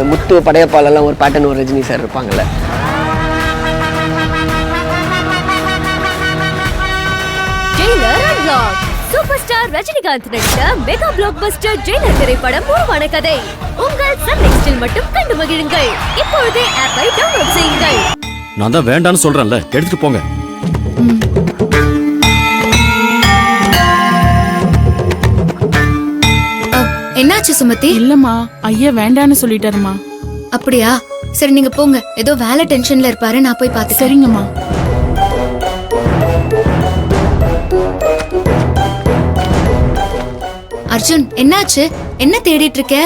முத்து படையப்பாலெல்லாம் ஒரு பேட்டர்ன் ஒரு ரஜினி சார் இருப்பாங்கல்ல. சூப்பர் ஸ்டார் ரஜினிகாந்த் நடித்த மெகா பிளாக் பஸ்டர் ஜெயிலர் திரைப்படம் உருவான கதை உங்கள் சன் நெக்ஸ்டில் மட்டும் கண்டு மகிழுங்கள். இப்பொழுதே ஆப்பை டவுன்லோட் செய்யுங்கள். நான் தான் வேண்டான்னு சொல்றேன்ல, எடுத்துட்டு போங்க. என்னாச்சு சுமதி? இல்லம்மா, ஐயா வேண்டான்னு சொல்லிட்டாருமா. அப்படியா? சரி நீங்க போங்க, ஏதோ வேலை டென்ஷன்ல இருப்பாரு, நான் போய் பார்த்து. சரிங்கம்மா. அர்ஜுன், என்னாச்சு? என்ன தேடிட்டு இருக்க?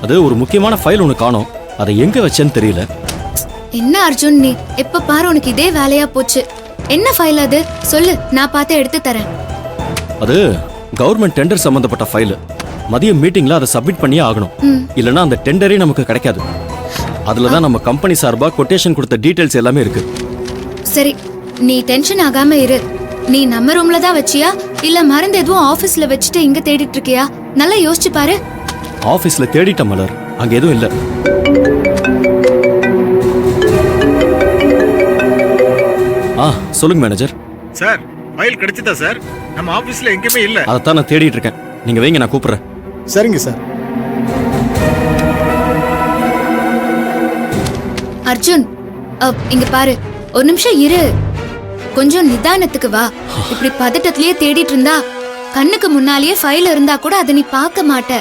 அது ஒரு முக்கியமான ஃபைல் ஒன்னு காணோம், அதை எங்க வச்சேன்னு தெரியல. என்ன அர்ஜுன், நீ எப்ப பாரு உனக்கு இதே வேலையா போச்சு. என்ன ஃபைல் அது? சொல்லு, நான் பார்த்து எடுத்து தரேன். அது கவர்மெண்ட் டெண்டர் சம்பந்தப்பட்ட ஃபைல். மதியம் மீட்டிங்ல அதை சப்மிட் பண்ணியே ஆகணும், இல்லனா அந்த டெண்டரே நமக்கு கிடைக்காது. அதுலதான் நம்ம கம்பெனி சார்பா கொட்டேஷன் கொடுத்த டீடைல்ஸ் எல்லாமே இருக்கு. சரி, நீ டென்ஷன் ஆகாம இரு. நீ நம்ம ரூம்ல தான் வச்சியா இல்ல மறந்து எதுவும் ஆபீஸ்ல வச்சுட்டு இங்க தேடிட்டு இருக்கியா? நல்லா யோசிச்சு பாரு. ஆபீஸ்ல தேடிட்ட மலர், அங்க எதுவும் இல்ல. சொல்லுங்க மேனேஜர். சார், ஃபைல் கிடைச்சதா சார்? நம்ம ஆபீஸ்ல எங்கேயுமே இல்ல. அதான் நான் தேடிட்டு இருக்கேன். நீங்க வைங்க, நான் கூப்பிடுறேன். சரிங்க சார். அர்ஜுன், இங்க பாரு, ஒரு நிமிஷம் இரு. கொஞ்சம் நிதானத்துக்கு வா. இப்படி பதட்டத்திலேயே தேடிட்டு இருந்தா கண்ணுக்கு முன்னாலேயே ஃபைல் இருந்தா கூட அதை நீ பார்க்க மாட்ட.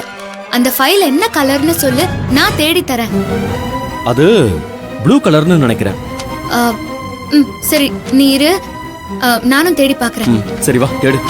அந்த ஃபைல் என்ன கலர்னு சொல்லு, நான் தேடி தரேன். அது ப்ளூ கலர்னு நினைக்கிறேன். சரி நீ இரு, நானும் தேடி பார்க்கறேன். சரி வா, தேடு.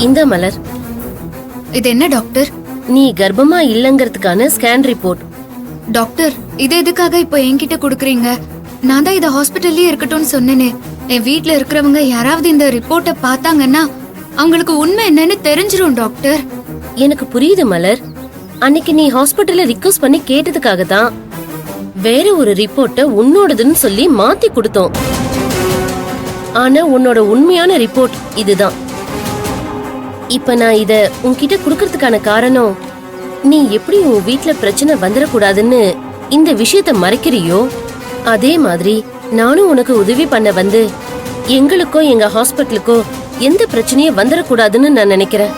இந்த மலர், இது என்ன டாக்டர்? நீ கர்ப்பமா இல்லங்கிறதுக்கான ஸ்கேன் ரிப்போர்ட். டாக்டர், இது எதுக்காக இப்போ என்கிட்ட கொடுக்குறீங்க? நான் தான் இதை ஹாஸ்பிட்டல்லயே இருக்கட்டும்னு சொன்னேனே. என் வீட்ல இருக்கிறவங்க யாராவது இந்த ரிப்போர்ட்டை பார்த்தாங்கன்னா அவங்களுக்கு உண்மை என்னன்னு தெரிஞ்சிரும் டாக்டர். எனக்கு புரியுது மலர். அன்னைக்கு நீ ஹாஸ்பிட்டல்ல ரிக்வெஸ்ட் பண்ணி கேட்டதுக்காக தான் வேற ஒரு ரிப்போர்ட்டை உன்னோடதுன்னு சொல்லி மாத்தி கொடுத்தோம். ஆனா உன்னோட உண்மையான ரிப்போர்ட் இதுதான். இப்ப நான் இத உன்கிட்ட குடுக்கறதுக்கான காரணம், நீ எப்படி உன் வீட்ல பிரச்சனை வந்துடக்கூடாதுன்னு இந்த விஷயத்த மறைக்கிறியோ அதே மாதிரி நானும் உனக்கு உதவி பண்ண வந்து எங்களுக்கோ எங்க ஹாஸ்பிட்டலுக்கோ எந்த பிரச்சனையும் வந்துடக்கூடாதுன்னு நான் நினைக்கிறேன்.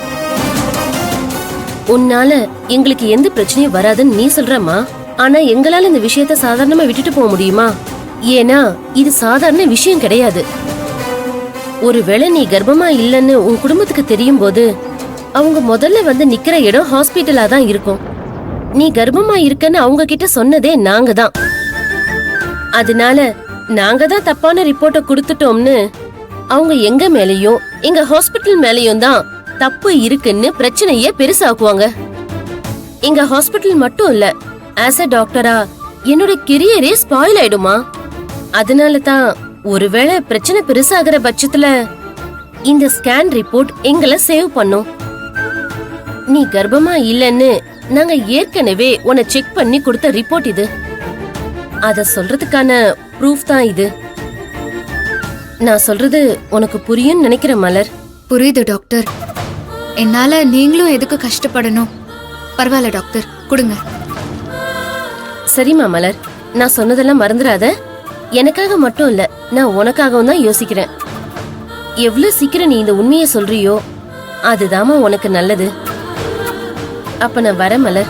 உன்னால எங்களுக்கு எந்த பிரச்சனையும் வராதுன்னு நீ சொல்றமா, ஆனா எங்களால இந்த விஷயத்த சாதாரணமா விட்டுட்டு போக முடியுமா? ஏன்னா இது சாதாரண விஷயம் கிடையாது. ஒருவேளை நீ கர்ப்பமா இல்லன்னு உன் குடும்பத்துக்கு தெரியும் போது அவங்க முதல்ல வந்து நிக்கிற இடம் ஹாஸ்பிட்டலா தான் இருக்கும். நீ கர்ப்பமா இருக்கன்னு அவங்க கிட்ட சொன்னதே நாங்க தான். அதனால நாங்க தான் தப்பான ரிப்போர்ட்டை கொடுத்துட்டோம்னு அவங்க எங்க மேலயும் எங்க ஹாஸ்பிட்டல் மேலயும் தான் தப்பு இருக்குன்னு பிரச்சனையே பெருசாக்குவாங்க. எங்க ஹாஸ்பிட்டல் மட்டும் இல்ல, ஆஸ் அ டாக்டரா என்னோட கெரியரே ஸ்பாயில் ஆயிடுமா. அதனால தான் ஒருவேளை பிரச்சனை பெருசாகிற பட்சத்துல இந்த ஸ்கேன் ரிப்போர்ட் எங்களை சேவ் பண்ணும். நீ கர்ப்பமா இல்லன்னு நாங்க ஏற்கனவே உன்னை செக் பண்ணி கொடுத்த ரிப்போர்ட் இது. அத சொல்றதுக்கான ப்ரூஃப் தான் இது. நான் சொல்றது உனக்கு புரியும் நினைக்கிறேன் மலர். புரியுது டாக்டர். என்னால நீங்களும் எதுக்கு கஷ்டப்படணும்? பரவாயில்ல டாக்டர், கொடுங்க. சரிம்மா மலர், நான் சொன்னதெல்லாம் மறந்துடாத. எனக்காக மட்டும் இல்ல, நான் உனக்காகவும் தான் யோசிக்கிறேன். எவ்வளவு சீக்கிரம் நீ இந்த உண்மையை சொல்றியோ அதுதாமா உனக்கு நல்லது. அப்ப நான் வரேன் மலர்.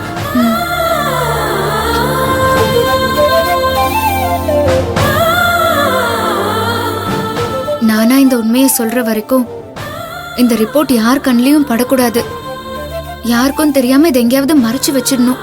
நானா இந்த உண்மையை சொல்ற வரைக்கும் இந்த ரிப்போர்ட் யார் கண்ணிலையும் படக்கூடாது. யாருக்கும் தெரியாம இதை எங்கேயாவது மறைச்சு வச்சிடணும்.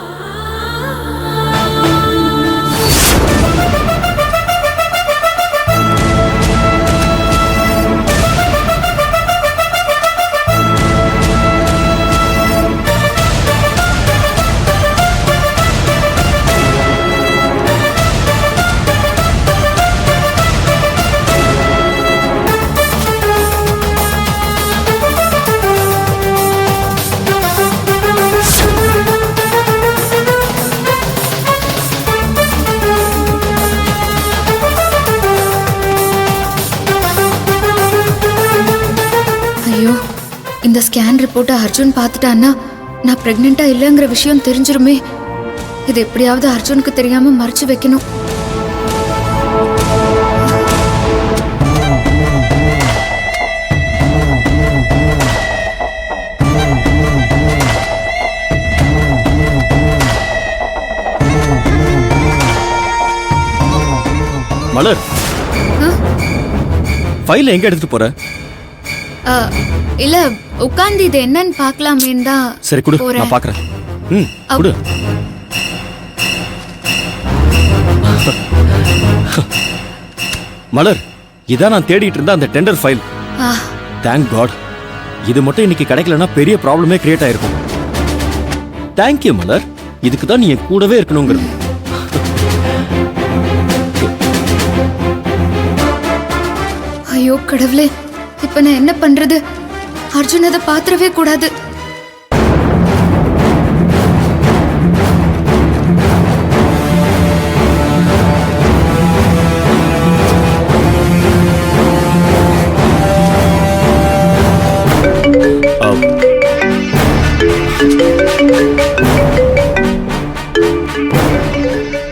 ஸ்கேன் ரிப்போர்ட்டை அர்ஜுன் பார்த்துட்டான்னா நான் பிரெக்னெண்டா இல்லைங்கிற விஷயம் தெரிஞ்சிருமே. இது எப்படியாவது அர்ஜுனுக்கு தெரியாம மறைச்சு வைக்கணும். மலர், ஃபைல் எங்க எடுத்துட்டு போற? இல்ல உட்கார்ந்து இது என்னன்னு பார்க்கலாமேன்னு தான். சரி குடு, நான் பாக்குறேன். குடு. மலர், இதான் நான் தேடிட்டு இருந்த அந்த டெண்டர் ஃபைல். Thank God. இது மட்டும் இன்னைக்கு கிடைக்கலன்னா பெரிய ப்ராப்ளமே கிரியேட் ஆயிருக்கும். தேங்க்யூ மலர், இதுக்கு தான் நீ என் கூடவே இருக்கணுங்கிறது. ஐயோ கடவுளே, இப்ப நான் என்ன பண்றது? அர்ஜுன் அதை பாத்திரவே கூடாது.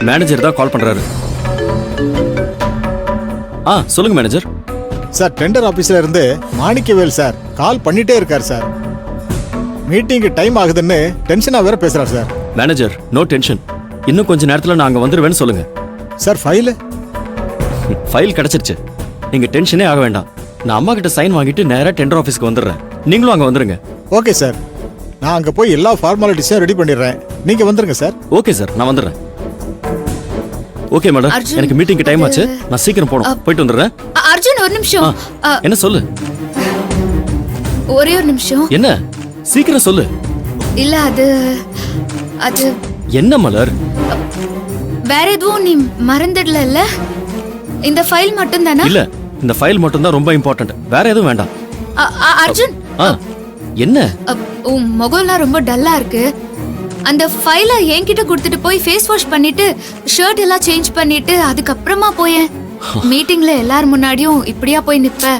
மேனேஜர் தான் கால் பண்றாரு. சொல்லுங்க மேனேஜர். சார், டெண்டர் ஆபீஸ்ல இருந்து மாணிக்கவேல் சார் கால் பண்ணிட்டே இருக்கார் சார். மீட்டிங்க்கு டைம் ஆகுதுன்னு டென்ஷனா வேற பேசுறாரு சார். Manager, no tension. இன்னும் கொஞ்ச நேரத்துல நான் அங்க வந்துருவேன்னு சொல்லுங்க. சார், ஃபைல் கிடைச்சிருச்சு. நீங்க டென்ஷனே ஆக வேண்டாம். நான் அம்மா கிட்ட சைன் வாங்கிட்டு நேரா டெண்டர் ஆபீஸ்க்கு வந்துடுறேன். நீங்களும் அங்க வந்துருங்க. ஓகே சார், நான் அங்க போய் எல்லா ஃபார்மாலிட்டிஸையும் ரெடி பண்ணிடுறேன். நீங்க வந்துருங்க சார். ஓகே சார், நான் வந்துடுறேன். ஓகே மேடம், எனக்கு மீட்டிங்க்கு டைம் ஆச்சு. நான் சீக்கிரம் போகணும். போயிட்டு வந்துடுறேன். அர்ஜுன் ஒரு நிமிஷம். என்ன சொல்லு? ஒரே ஒரு நிமிஷம். என்ன? சீக்கிரம் சொல்லு. இல்ல அது என்ன மலர்? வேற எதுவும் நீ மறந்துடல? இந்த ஃபைல் மட்டும் தானா? இல்ல, இந்த ஃபைல் மட்டும் தான் ரொம்ப இம்பார்ட்டன்ட். வேற எதுவும் வேண்டாம். அர்ஜுன், என்ன? உன் முகம்லாம் ரொம்ப டல்லா இருக்கு. அந்த ஃபைலை என்கிட்ட கொடுத்துட்டு போய் ஃபேஸ் வாஷ் பண்ணிட்டு ஷர்ட் எல்லாம் சேஞ்ச் பண்ணிட்டு அதுக்கப்புறமா போயேன். மீட்டிங்ல எல்லாரும் முன்னாடியும் இப்படியா போய் நிப்ப?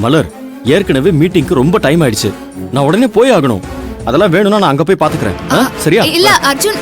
மலர், ஏற்கனவே மீட்டிங்க்கு ரொம்ப டைம் ஆயிடுச்சு. நான் உடனே போய் ஆகணும். அதெல்லாம் வேணும்னா நான் அங்க போய் பாத்துக்கிறேன். சரியா? இல்ல அர்ஜுன்,